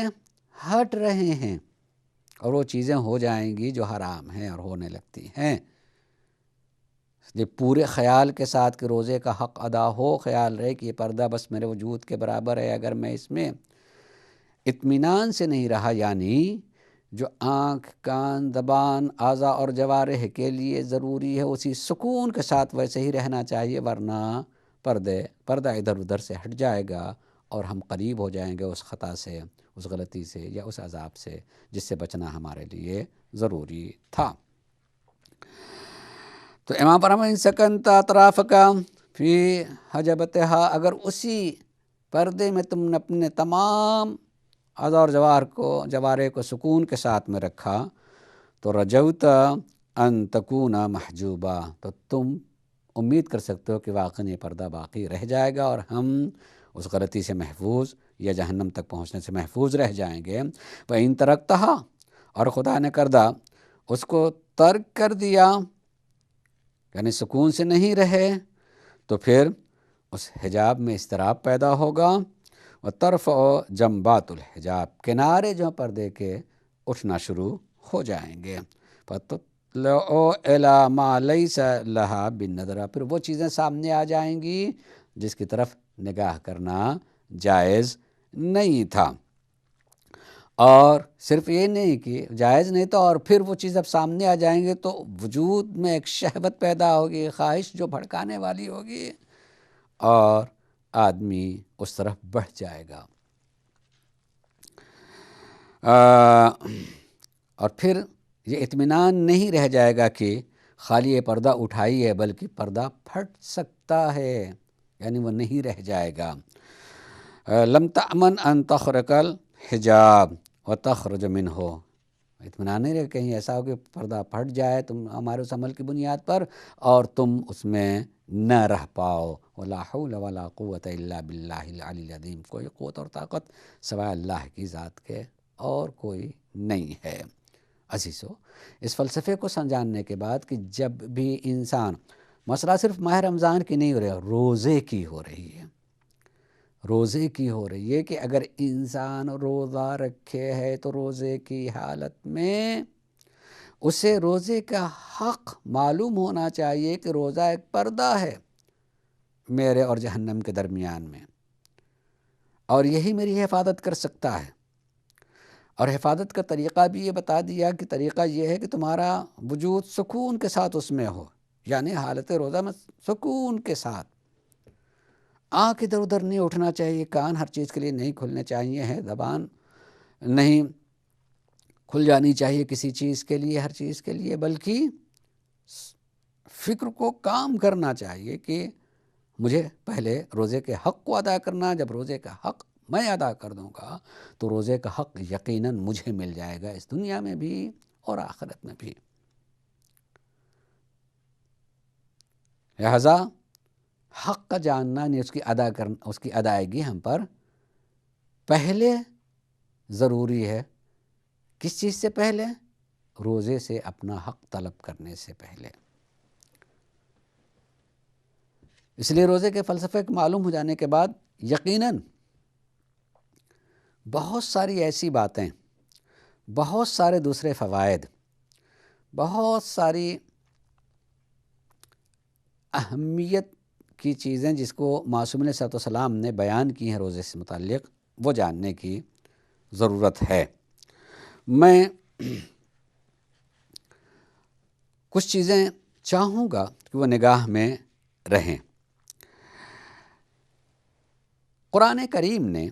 ہٹ رہے ہیں اور وہ چیزیں ہو جائیں گی جو حرام ہیں اور ہونے لگتی ہیں۔ یہ پورے خیال کے ساتھ کہ روزے کا حق ادا ہو، خیال رہے کہ یہ پردہ بس میرے وجود کے برابر ہے، اگر میں اس میں اطمینان سے نہیں رہا، یعنی جو آنکھ، کان، زبان، اعضاء اور جوارح کے لیے ضروری ہے اسی سکون کے ساتھ ویسے ہی رہنا چاہیے، ورنہ پردہ ادھر ادھر سے ہٹ جائے گا اور ہم قریب ہو جائیں گے اس خطا سے، اس غلطی سے یا اس عذاب سے جس سے بچنا ہمارے لیے ضروری تھا۔ تو امام فرماتے سکنت اطراف کا فی حجبتہا، اگر اسی پردے میں تم نے اپنے تمام اعضاء اور جوارح کو سکون کے ساتھ میں رکھا تو رجوت ان تکون محجوبا، تو تم امید کر سکتے ہو کہ واقعی یہ پردہ باقی رہ جائے گا اور ہم اس غلطی سے محفوظ یا جہنم تک پہنچنے سے محفوظ رہ جائیں گے۔ وَإِن تَرَكْتَهَا، اور خدا نے کردہ اس کو ترک کر دیا یعنی سکون سے نہیں رہے تو پھر اس حجاب میں اضطراب پیدا ہوگا۔ وَتَرْفَعُ جَنْبَاتُ الْحِجَاب، کنارے جو پردے کے اٹھنا شروع ہو جائیں گے۔ فَتُطْلِعُ إِلَىٰ مَا لَيْسَ لَهَا بِالنَّظْرِ، پھر وہ چیزیں سامنے آ جائیں گی جس کی طرف نگاہ کرنا جائز نہیں تھا۔ اور صرف یہ نہیں کہ جائز نہیں تھا، اور پھر وہ چیز اب سامنے آ جائیں گے تو وجود میں ایک شہوت پیدا ہوگی، خواہش جو بھڑکانے والی ہوگی اور آدمی اس طرف بڑھ جائے گا۔ اور پھر یہ اطمینان نہیں رہ جائے گا کہ خالی یہ پردہ اٹھائی ہے، بلکہ پردہ پھٹ سکتا ہے، یعنی وہ نہیں رہ جائے گا۔ لم تأمن ان تخرق الحجاب وتخرج منہ، اطمینان نہیں رہے کہیں ایسا ہو کہ پردہ پھٹ جائے تم ہمارے اس عمل کی بنیاد پر اور تم اس میں نہ رہ پاؤ۔ ولا حول ولا قوت الا باللہ العلی العظیم، کوئی قوت اور طاقت سوائے اللہ کی ذات کے اور کوئی نہیں ہے۔ عزیزو، اس فلسفے کو سمجھانے کے بعد کہ جب بھی انسان، مسئلہ صرف ماہ رمضان کی نہیں ہو رہی ہے، روزے کی ہو رہی ہے، روزے کی ہو رہی ہے کہ اگر انسان روزہ رکھے ہے تو روزے کی حالت میں اسے روزے کا حق معلوم ہونا چاہیے کہ روزہ ایک پردہ ہے میرے اور جہنم کے درمیان میں، اور یہی میری حفاظت کر سکتا ہے۔ اور حفاظت کا طریقہ بھی یہ بتا دیا کہ طریقہ یہ ہے کہ تمہارا وجود سکون کے ساتھ اس میں ہو، یعنی حالت روزہ میں سکون کے ساتھ، آنکھ ادھر ادھر نہیں اٹھنا چاہیے، کان ہر چیز کے لیے نہیں کھلنے چاہیے ہیں، زبان نہیں کھل جانی چاہیے کسی چیز کے لیے، ہر چیز کے لیے، بلکہ فکر کو کام کرنا چاہیے کہ مجھے پہلے روزے کے حق کو ادا کرنا، جب روزے کا حق میں ادا کر دوں گا تو روزے کا حق یقیناً مجھے مل جائے گا، اس دنیا میں بھی اور آخرت میں بھی۔ لہذا حق کا جاننا نہیں، اس کی ادائیگی ہم پر پہلے ضروری ہے۔ کس چیز سے پہلے؟ روزے سے اپنا حق طلب کرنے سے پہلے۔ اس لیے روزے کے فلسفے کو معلوم ہو جانے کے بعد یقیناً بہت ساری ایسی باتیں، بہت سارے دوسرے فوائد، بہت ساری اہمیت کی چیزیں جس کو معصوم علیہ الصلوۃ والسلام نے بیان کی ہیں روزے سے متعلق، وہ جاننے کی ضرورت ہے۔ میں کچھ چیزیں چاہوں گا کہ وہ نگاہ میں رہیں۔ قرآن کریم نے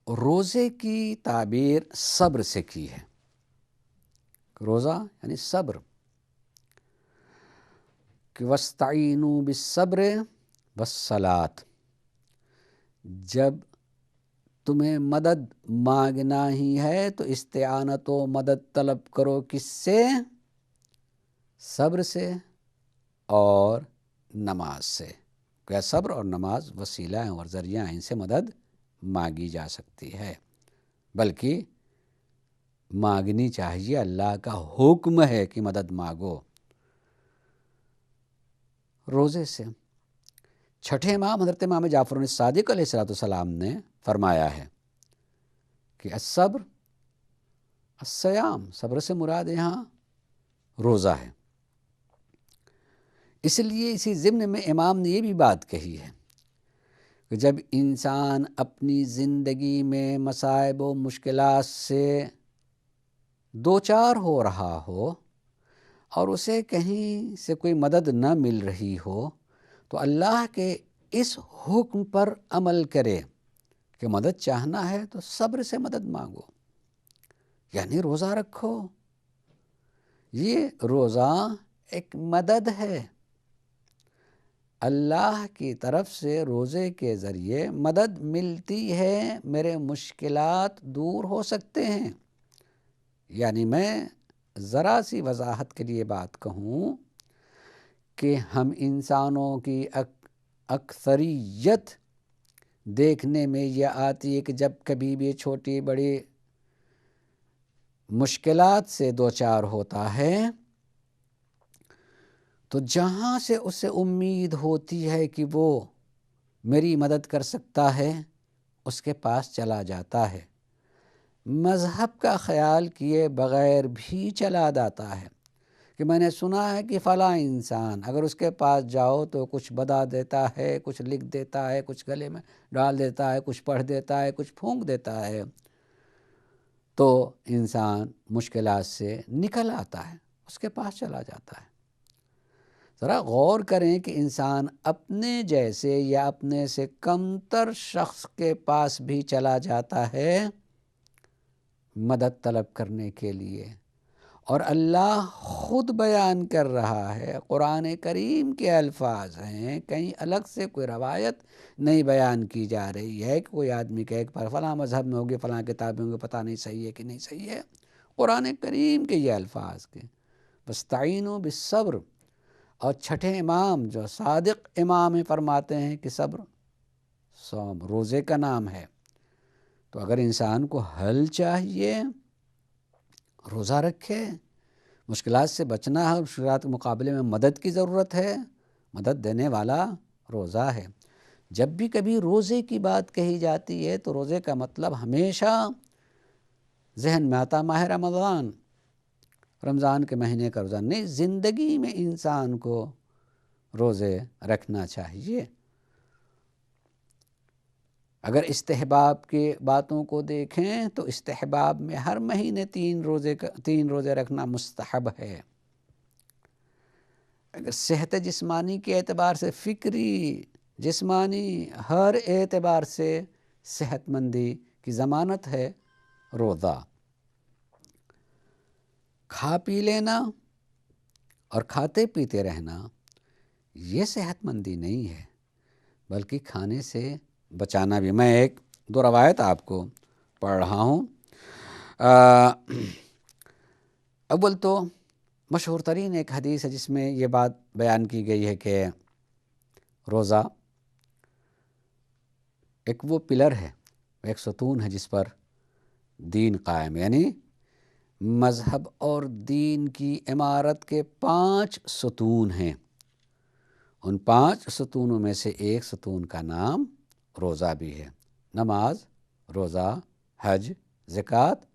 روزے کی تعبیر صبر سے کی ہے۔ روزہ یعنی صبر، کہ وَاسْتَعِینُوا بِالصَّبْرِ وَالصَّلَاةِ، جب تمہیں مدد مانگنا ہی ہے تو استعانت و مدد طلب کرو، کس سے؟ صبر سے اور نماز سے۔ کہ صبر اور نماز وسیلہ ہیں اور ذریعہ ہیں، ان سے مدد مانگی جا سکتی ہے، بلکہ مانگنی چاہیے، اللہ کا حکم ہے کہ مدد مانگو روزے سے۔ چھٹے امام حضرت امام جعفر الصادق علیہ السلام نے فرمایا ہے کہ الصبر الصیام، صبر سے مراد یہاں روزہ ہے۔ اس لیے اسی ضمن میں امام نے یہ بھی بات کہی ہے کہ جب انسان اپنی زندگی میں مصائب و مشکلات سے دوچار ہو رہا ہو اور اسے کہیں سے کوئی مدد نہ مل رہی ہو تو اللہ کے اس حکم پر عمل کرے کہ مدد چاہنا ہے تو صبر سے مدد مانگو، یعنی روزہ رکھو۔ یہ روزہ ایک مدد ہے، اللہ کی طرف سے روزے کے ذریعے مدد ملتی ہے، میرے مشکلات دور ہو سکتے ہیں۔ یعنی میں ذرا سی وضاحت کے لیے بات کہوں کہ ہم انسانوں کی اکثریت دیکھنے میں یہ آتی ہے کہ جب کبھی بھی چھوٹی بڑی مشکلات سے دوچار ہوتا ہے تو جہاں سے اسے امید ہوتی ہے کہ وہ میری مدد کر سکتا ہے اس کے پاس چلا جاتا ہے، مذہب کا خیال کیے بغیر بھی چلا جاتا ہے کہ میں نے سنا ہے کہ فلاں انسان، اگر اس کے پاس جاؤ تو کچھ بتا دیتا ہے، کچھ لکھ دیتا ہے، کچھ گلے میں ڈال دیتا ہے، کچھ پڑھ دیتا ہے، کچھ پھونک دیتا ہے، تو انسان مشکلات سے نکل آتا ہے، اس کے پاس چلا جاتا ہے۔ ذرا غور کریں کہ انسان اپنے جیسے یا اپنے سے کمتر شخص کے پاس بھی چلا جاتا ہے مدد طلب کرنے کے لیے، اور اللہ خود بیان کر رہا ہے، قرآن کریم کے الفاظ ہیں، کہیں الگ سے کوئی روایت نہیں بیان کی جا رہی ہے کہ کوئی آدمی کہے کہ فلاں مذہب میں ہوگی، فلاں کتاب میں ہوگی، پتہ نہیں صحیح ہے کہ نہیں صحیح ہے۔ قرآن کریم کے یہ الفاظ کے وَاسْتَعِینُوا بِالصَّبْرِ، اور چھٹے امام جو صادق امام ہیں فرماتے ہیں کہ صبر صوم روزے کا نام ہے۔ تو اگر انسان کو حل چاہیے روزہ رکھے، مشکلات سے بچنا ہے، مشکلات کے مقابلے میں مدد کی ضرورت ہے، مدد دینے والا روزہ ہے۔ جب بھی کبھی روزے کی بات کہی جاتی ہے تو روزے کا مطلب ہمیشہ ذہن میں آتا ماہ رمضان، رمضان کے مہینے کا روزہ نہیں، زندگی میں انسان کو روزے رکھنا چاہیے۔ اگر استحباب کے باتوں کو دیکھیں تو استحباب میں ہر مہینے 3 روزے رکھنا مستحب ہے۔ اگر صحت جسمانی کے اعتبار سے، فکری، جسمانی، ہر اعتبار سے صحت مندی کی ضمانت ہے روزہ۔ کھا پی لینا اور کھاتے پیتے رہنا یہ صحت مندی نہیں ہے، بلکہ کھانے سے بچانا بھی۔ میں ایک دو روایت آپ کو پڑھ رہا ہوں۔ اول تو مشہور ترین ایک حدیث ہے جس میں یہ بات بیان کی گئی ہے کہ روزہ ایک وہ پلر ہے، ایک ستون ہے جس پر دین قائم، یعنی مذہب اور دین کی عمارت کے 5 ستون ہیں۔ ان 5 ستونوں میں سے ایک ستون کا نام روزہ بھی ہے۔ نماز، روزہ، حج، زکوٰۃ،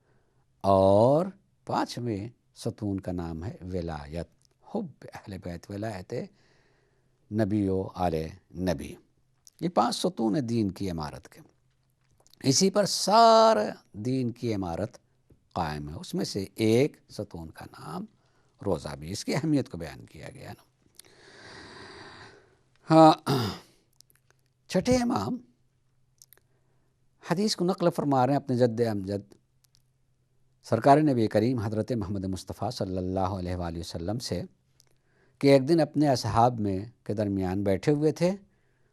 اور 5ویں ستون کا نام ہے ولایت، حب اہل بیت، ولایت نبی و آل نبی۔ یہ 5 ستون ہیں دین کی عمارت کے، اسی پر سارا دین کی عمارت قائم ہے۔ اس میں سے ایک ستون کا نام روزہ بھی، اس کی اہمیت کو بیان کیا گیا نا۔ ہاں، چھٹے امام حدیث کو نقل فرما رہے ہیں اپنے جد امجد سرکار نبی کریم حضرت محمد مصطفیٰ صلی اللہ علیہ وآلہ وسلم سے کہ ایک دن اپنے اصحاب میں کے درمیان بیٹھے ہوئے تھے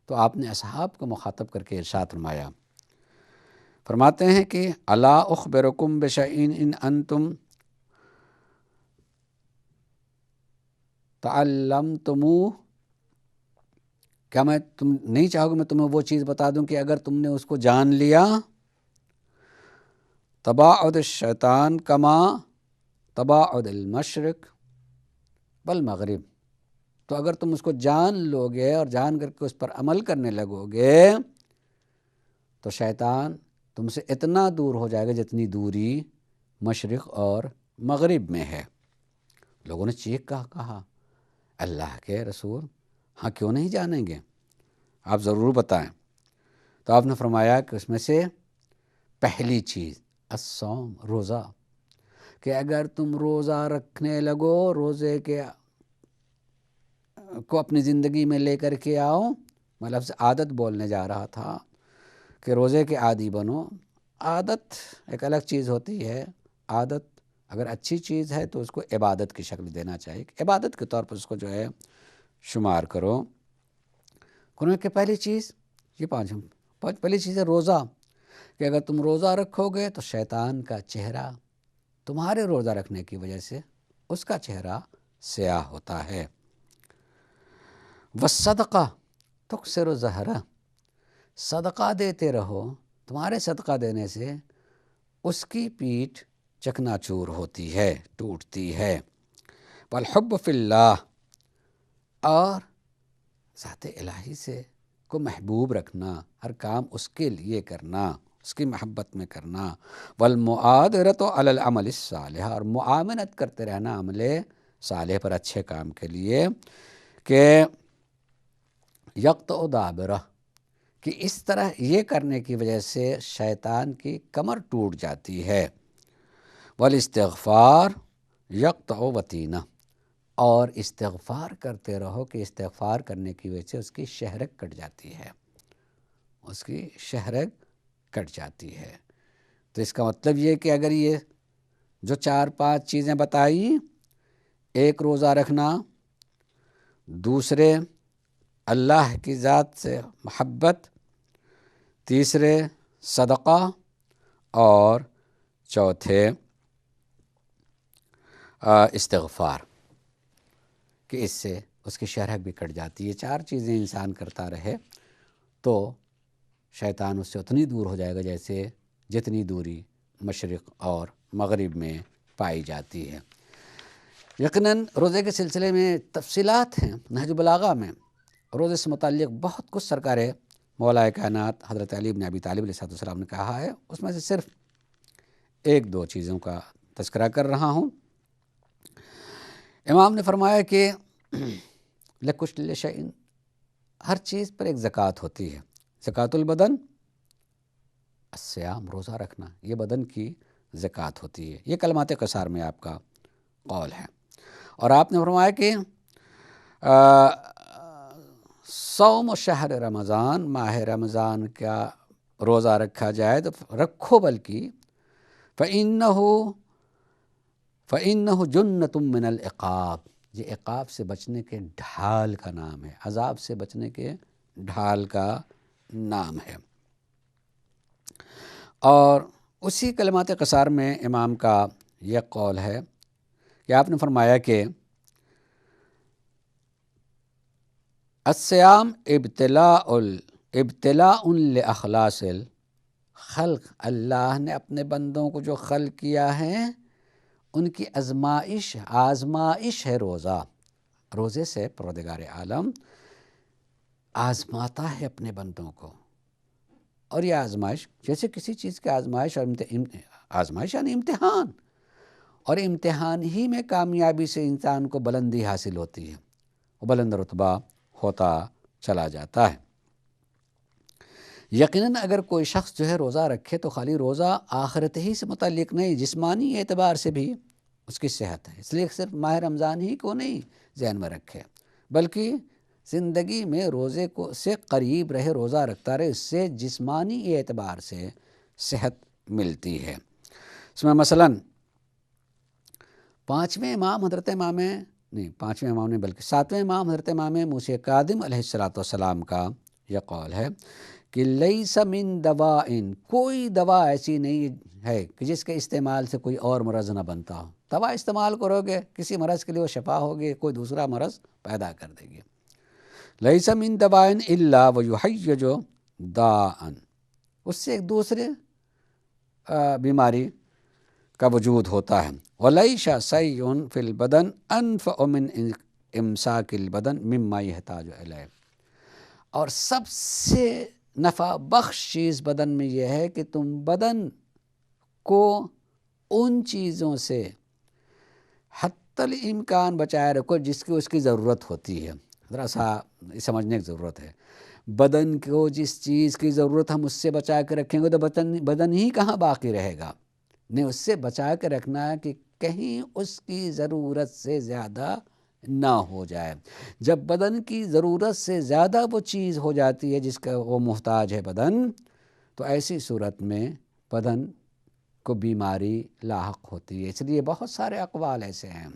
تو آپ نے اصحاب کو مخاطب کر کے ارشاد فرمایا، فرماتے ہیں کہ الا اخبرکم بشیء ان انتم تعلمتموہ، کیا میں تم نہیں چاہو گے میں تمہیں وہ چیز بتا دوں کہ اگر تم نے اس کو جان لیا، تباعد الشیطان کما تباعد المشرق بالمغرب، تو اگر تم اس کو جان لو گے اور جان کر کے اس پر عمل کرنے لگو گے تو شیطان تم سے اتنا دور ہو جائے گا جتنی دوری مشرق اور مغرب میں ہے۔ لوگوں نے چیخ کہا اللہ کے رسول، ہاں کیوں نہیں جانیں گے، آپ ضرور بتائیں۔ تو آپ نے فرمایا کہ اس میں سے پہلی چیز الصوم، روزہ، کہ اگر تم روزہ رکھنے لگو، روزے کے کو اپنی زندگی میں لے کر کے آؤ، میں لفظ عادت بولنے جا رہا تھا کہ روزے کے عادی بنو۔ عادت ایک الگ چیز ہوتی ہے، عادت اگر اچھی چیز ہے تو اس کو عبادت کی شکل دینا چاہیے، عبادت کے طور پر اس کو جو ہے شمار کرو۔ قرآن کی پہلی چیز یہ پہلی چیز ہے روزہ، کہ اگر تم روزہ رکھو گے تو شیطان کا چہرہ تمہارے روزہ رکھنے کی وجہ سے اس کا چہرہ سیاہ ہوتا ہے۔ والصدقہ تکسر الظہرہ، صدقہ دیتے رہو، تمہارے صدقہ دینے سے اس کی پیٹھ چکنا چور ہوتی ہے، ٹوٹتی ہے۔ والحب فی اللہ، اور ذات الہی سے کو محبوب رکھنا، ہر کام اس کے لیے کرنا، اس کی محبت میں کرنا۔ والمعادرۃ علی العمل الصالح، اور معاونت کرتے رہنا عمل صالح پر، اچھے کام کے لیے، کہ یقطع دابرہ، کہ اس طرح یہ کرنے کی وجہ سے شیطان کی کمر ٹوٹ جاتی ہے۔ والاستغفار یقطع وتینہ، اور استغفار کرتے رہو کہ استغفار کرنے کی وجہ سے اس کی شہرک کٹ جاتی ہے، اس کی شہرک کٹ جاتی ہے۔ تو اس کا مطلب یہ کہ اگر یہ جو 4-5 چیزیں بتائیں، ایک روزہ رکھنا، دوسرے اللہ کی ذات سے محبت، تیسرے صدقہ، اور چوتھے استغفار، کہ اس سے اس کی شرح بھی کٹ جاتی ہے۔ 4 چیزیں انسان کرتا رہے تو شیطان اس سے اتنی دور ہو جائے گا جیسے جتنی دوری مشرق اور مغرب میں پائی جاتی ہے۔ یقیناً روزے کے سلسلے میں تفصیلات ہیں، نہج البلاغہ میں روزے سے متعلق بہت کچھ سرکار مولا کائنات حضرت علی بن ابی طالب علیہ السلام نے کہا ہے، اس میں سے صرف 1-2 چیزوں کا تذکرہ کر رہا ہوں۔ امام نے فرمایا کہ لکل شیء، ہر چیز پر ایک زکوٰۃ ہوتی ہے۔ زکوٰۃ البدن، الصیام، روزہ رکھنا، یہ بدن کی زکوٰۃ ہوتی ہے۔ یہ کلمات قصار میں آپ کا قول ہے۔ اور آپ نے فرمایا کہ صوم شہر رمضان، ماہ رمضان کا روزہ رکھا جائے تو رکھو، بلکہ فَإِنَّهُ جُنَّةٌ مِّنَ الْعِقَابِ، یہ عقاب سے بچنے کے ڈھال کا نام ہے، عذاب سے بچنے کے ڈھال کا نام ہے۔ اور اسی کلمات قصار میں امام کا یہ قول ہے کہ آپ نے فرمایا کہ الصیام ابتلاء لاخلاص الخلق، اللہ نے اپنے بندوں کو جو خلق کیا ہے ان کی آزمائش ہے روزہ۔ روزے سے پروردگار عالم آزماتا ہے اپنے بندوں کو، اور یہ آزمائش جیسے کسی چیز کی آزمائش اور آزمائش یعنی امتحان، اور امتحان ہی میں کامیابی سے انسان کو بلندی حاصل ہوتی ہے، وہ بلند رتبہ ہوتا چلا جاتا ہے۔ یقیناً اگر کوئی شخص جو ہے روزہ رکھے تو خالی روزہ آخرت ہی سے متعلق نہیں، جسمانی اعتبار سے بھی اس کی صحت ہے، اس لیے صرف ماہ رمضان ہی کو نہیں ذہن میں رکھے، بلکہ زندگی میں روزے کو سے قریب رہے، روزہ رکھتا رہے، اس سے جسمانی اعتبار سے صحت ملتی ہے۔ اس میں مثلاً پانچویں امام نہیں بلکہ ساتویں امام حضرت امام موسیٰ کاظم علیہ السلام کا یہ قول ہے کہ لیس من دواء، کوئی دوا ایسی نہیں ہے کہ جس کے استعمال سے کوئی اور مرض نہ بنتا ہو۔ دوا استعمال کرو گے کسی مرض کے لیے وہ شفا ہوگی، کوئی دوسرا مرض پیدا کر دے گی۔ لیس من دواء الا ویحیج داء، اس سے ایک دوسرے بیماری کا وجود ہوتا ہے۔ ولیس شیء فی البدن انفع من امساک البدن مما یحتاج الیہ، اور سب سے نفع بخش چیز بدن میں یہ ہے کہ تم بدن کو ان چیزوں سے حتی الامکان بچائے رکھو جس کی اس کی ضرورت ہوتی ہے۔ ذرا سا سمجھنے کی ضرورت ہے، بدن کو جس چیز کی ضرورت ہم اس سے بچا کے رکھیں گے تو بدن ہی کہاں باقی رہے گا، نہیں اس سے بچا کے رکھنا ہے کہ کہیں اس کی ضرورت سے زیادہ نہ ہو جائے۔ جب بدن کی ضرورت سے زیادہ وہ چیز ہو جاتی ہے جس کا وہ محتاج ہے بدن، تو ایسی صورت میں بدن کو بیماری لاحق ہوتی ہے۔ اس لیے بہت سارے اقوال ایسے ہیں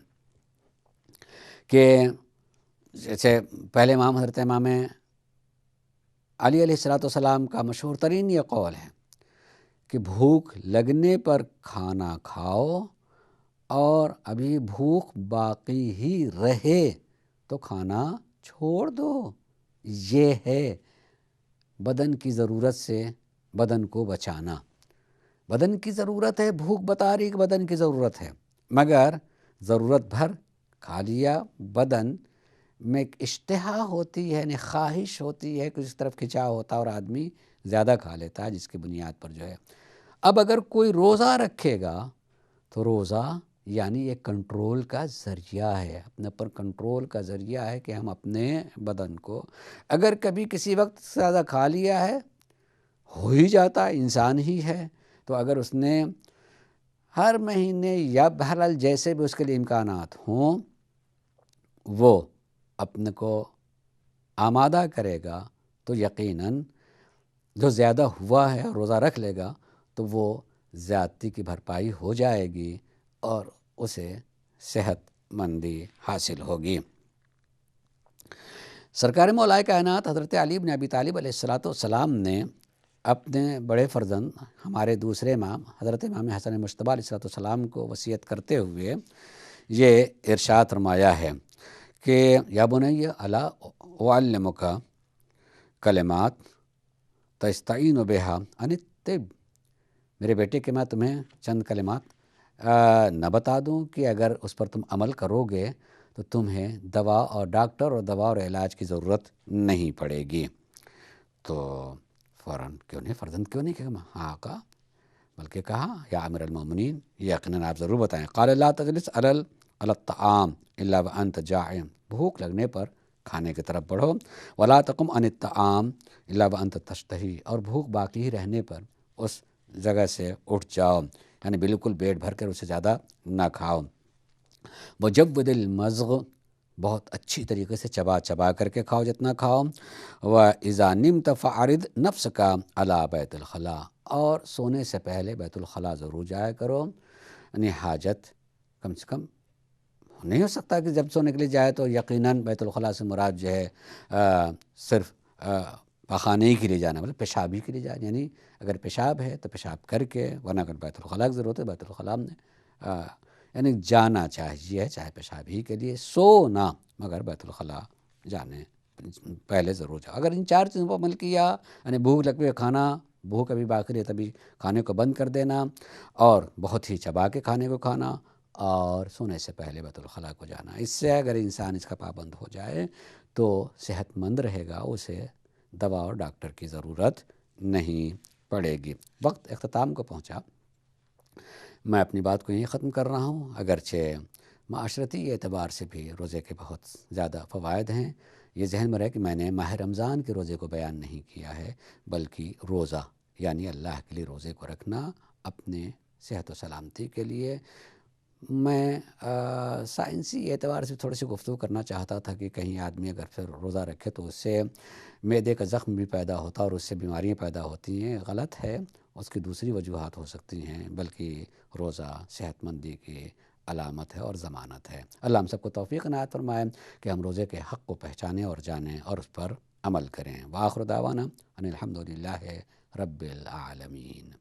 کہ جیسے پہلے امام حضرت امام علی علیہ السلام کا مشہور ترین یہ قول ہے کہ بھوک لگنے پر کھانا کھاؤ، اور ابھی بھوک باقی ہی رہے تو کھانا چھوڑ دو۔ یہ ہے بدن کی ضرورت سے بدن کو بچانا۔ بدن کی ضرورت ہے، بھوک بتا رہی کہ بدن کی ضرورت ہے، مگر ضرورت بھر کھا لیا، بدن میں ایک اشتہا ہوتی ہے، یعنی خواہش ہوتی ہے کہ اس طرف کھنچاؤ ہوتا ہے اور آدمی زیادہ کھا لیتا ہے، جس کی بنیاد پر جو ہے اب اگر کوئی روزہ رکھے گا تو روزہ یعنی ایک کنٹرول کا ذریعہ ہے، اپنے پر کنٹرول کا ذریعہ ہے کہ ہم اپنے بدن کو اگر کبھی کسی وقت زیادہ کھا لیا ہے، ہو ہی جاتا ہے، انسان ہی ہے، تو اگر اس نے ہر مہینے یا بہرحال جیسے بھی اس کے لیے امکانات ہوں وہ اپنے کو آمادہ کرے گا تو یقیناً جو زیادہ ہوا ہے روزہ رکھ لے گا تو وہ زیادتی کی بھرپائی ہو جائے گی اور اسے صحت مندی حاصل ہوگی۔ سرکار مولا کائنات حضرت علی بن ابی طالب علیہ السلام نے اپنے بڑے فرزند ہمارے دوسرے امام حضرت امام حسن مجتبیٰ علیہ السلام کو وصیت کرتے ہوئے یہ ارشاد فرمایا ہے کہ یا بنی الا اعلمک کلمات تستعین بہا عن الطب، میرے بیٹے کہ میں تمہیں چند کلمات نہ بتا دوں کہ اگر اس پر تم عمل کرو گے تو تمہیں دوا اور ڈاکٹر اور دوا اور علاج کی ضرورت نہیں پڑے گی۔ تو فوراً فرزند کیوں نہیں کہا ہاں آقا، بلکہ کہا یا امیر المومنین یقیناً آپ ضرور بتائیں۔ قال لا تجلس علی الطعام الا وانت جائع، بھوک لگنے پر کھانے کی طرف بڑھو، ولا تقم عن الطعام الا وانت تشتہی، اور بھوک باقی رہنے پر اس جگہ سے اٹھ جاؤ، یعنی بالکل پیٹ بھر کر اسے زیادہ نہ کھاؤ۔ وجود المضغ، بہت اچھی طریقے سے چبا چبا کر کے کھاؤ جتنا کھاؤ۔ وَإِذَا نِمْتَ فَعَرِضْ نَفْسَكَ عَلَى بَيْتِ الْخَلَا، اور سونے سے پہلے بیت الخلاء ضرور جایا کرو، یعنی حاجت کم سے کم نہیں ہو سکتا کہ جب سونے کے لیے جائے تو یقیناً بیت الخلاء سے مراد جو ہے صرف پاخانے کے لیے جانا مطلب پیشاب ہی کے لیے جانا، یعنی اگر پیشاب ہے تو پیشاب کر کے، ورنہ اگر بیت الخلاء کی ضرورت ہے بیت الخلاء میں یعنی جانا چاہیے، چاہے پیشاب ہی کے لیے، سونا مگر بیت الخلاء جانے پہلے ضرور جاؤ۔ اگر ان 4 چیزوں پر عمل کیا، یعنی بھوک لگ پہ کھانا، بھوک ابھی باقی ہے تبھی کھانے کو بند کر دینا، اور بہت ہی چبا کے کھانے کو کھانا، اور سونے سے پہلے بیت الخلاء کو جانا، اس سے اگر انسان اس کا پابند ہو جائے تو صحت مند رہے گا، اسے دوا اور ڈاکٹر کی ضرورت نہیں پڑے گی۔ وقت اختتام کو پہنچا، میں اپنی بات کو یہیں ختم کر رہا ہوں، اگرچہ معاشرتی اعتبار سے بھی روزے کے بہت زیادہ فوائد ہیں۔ یہ ذہن میں رہے کہ میں نے ماہ رمضان کے روزے کو بیان نہیں کیا ہے، بلکہ روزہ یعنی اللہ کے لیے روزے کو رکھنا اپنے صحت و سلامتی کے لیے۔ میں سائنسی اعتبار سے تھوڑی سی گفتگو کرنا چاہتا تھا کہ کہیں آدمی اگر پھر روزہ رکھے تو اس سے معدے کا زخم بھی پیدا ہوتا اور اس سے بیماریاں پیدا ہوتی ہیں، غلط ہے، اس کی دوسری وجوہات ہو سکتی ہیں، بلکہ روزہ صحت مندی کی علامت ہے اور ضمانت ہے۔ اللہ ہم سب کو توفیق عنایت فرمائے کہ ہم روزے کے حق کو پہچانیں اور جانیں اور اس پر عمل کریں۔ وآخر دعوانا ان الحمدللہ رب العالمین۔